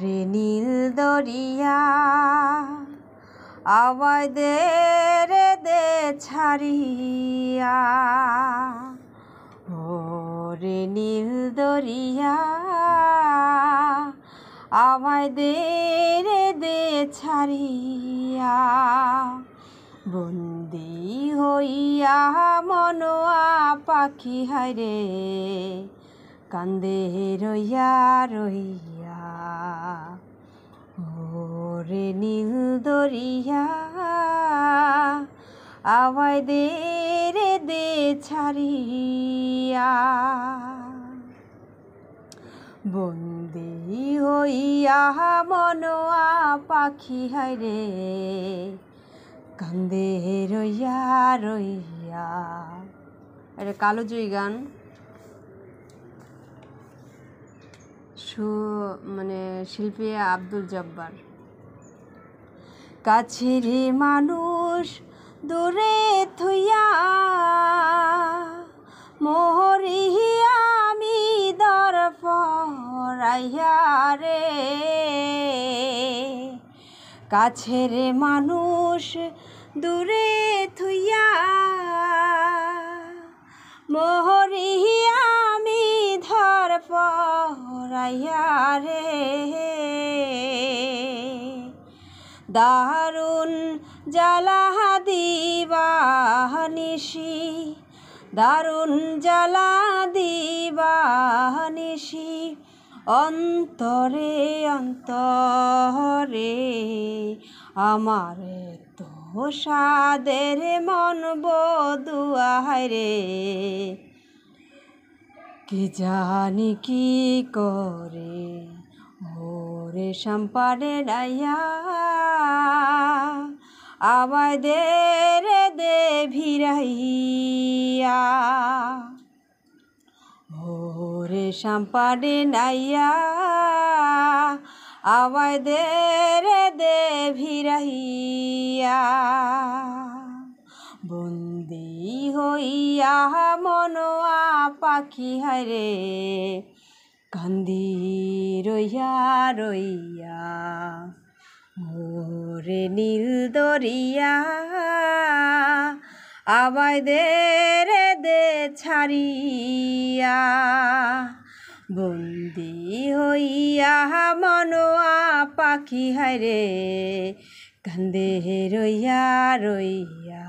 রে নীল দরিয়া আমায় দে রে দে ছাড়িয়া, ও রে নীল দরিয়া আমায় দে রে দে ছাড়িয়া। বন্দি হইয়া মনোয়া পাখি হায়রে কান্দে রইয়া রইয়া, ওরে নীল দরিয়া আমায় দে রে দে ছাড়িয়া। বন্দি হইয়া মনোয়া পাখি হায়রে কান্দে রইয়া রইয়া। এটা কালোজয়ী গান। মানে শিল্পী আব্দুল জব্বার। কাছের মানুষ দূরে থইয়া মোহরিয়া আমি দর পরাইয়া রে, কাছের মানুষ দূরে থইয়া মোহরিয়া আমি ধর পরাইয়া রে। দারুণ জ্বালা দিবা নিশি, দারুণ জ্বালা দিবা নিশি, অন্তরে অন্তরে আমার তো সাদের মন বদুয়া রে, কি জানি কি করে ওরে সম্পারে ডাইয়া আমায় দে রে দে ভিড়াইয়া, ওরে সম্পারে নাইয়া আমায় দে রে দে ভিড়াইয়া। বন্দি হইয়া মনোয়া পাখি হায়রে কান্দি রইয়া রইয়া, ওরে নীল দরিয়া আমায় দে রে দে ছাড়িয়া। বন্দি হইয়া মনোয়া পাখি হায়রে কান্দে রইয়া রইয়া।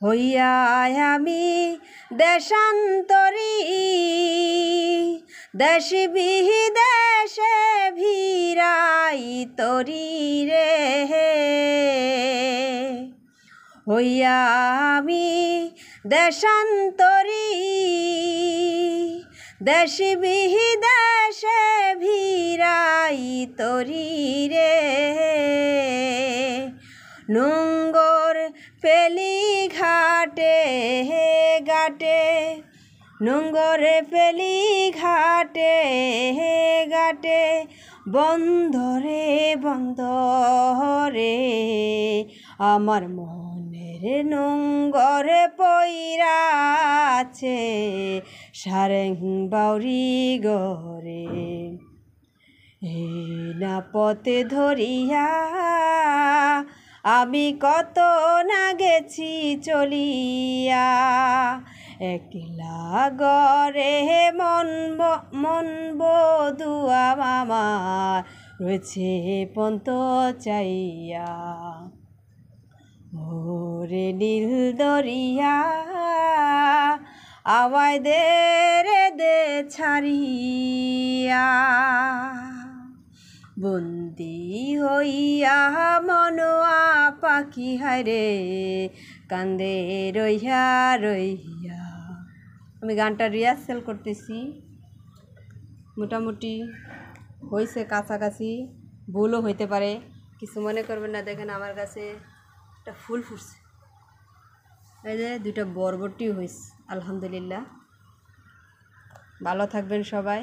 হইয়া আমি দেশান্তরী দেশ বিদেশে ভিড়াই তরি রে, হইয়া আমি দেশান্তরী দেশ বিদেশে ভিড়াই তরি রে। নোঙ্গর ফেলি ঘাটে ঘাটে, নোঙ্গর ফেলি ঘাটে ঘাটে, বন্ধরে বন্ধরে আমার মনের নোঙ্গর পইরা আছে সারেং বাউরি গরে। এই না পথে ধরিয়া আমি কত না গেছি চলিয়া, একলা গরে মন বধুয়া আমার রয়েছে পন্ত চাইয়া, ওরে নীল দরিয়া আমায় দে রে দে ছাড়িয়া। বন্দি হইয়া মনোয়া পাখি হায়রে কান্দে রইয়া রইয়া। আমি গানটা রিহার্সাল করতেছি, মোটামুটি হয়েছে কাছাকাছি, ভুলও হইতে পারে, কিছু মনে করবেন না। দেখেন আমার কাছে একটা ফুল ফুটছে, এই যে দুইটা বরবটিও হয়েছে, আলহামদুলিল্লাহ। ভালো থাকবেন সবাই।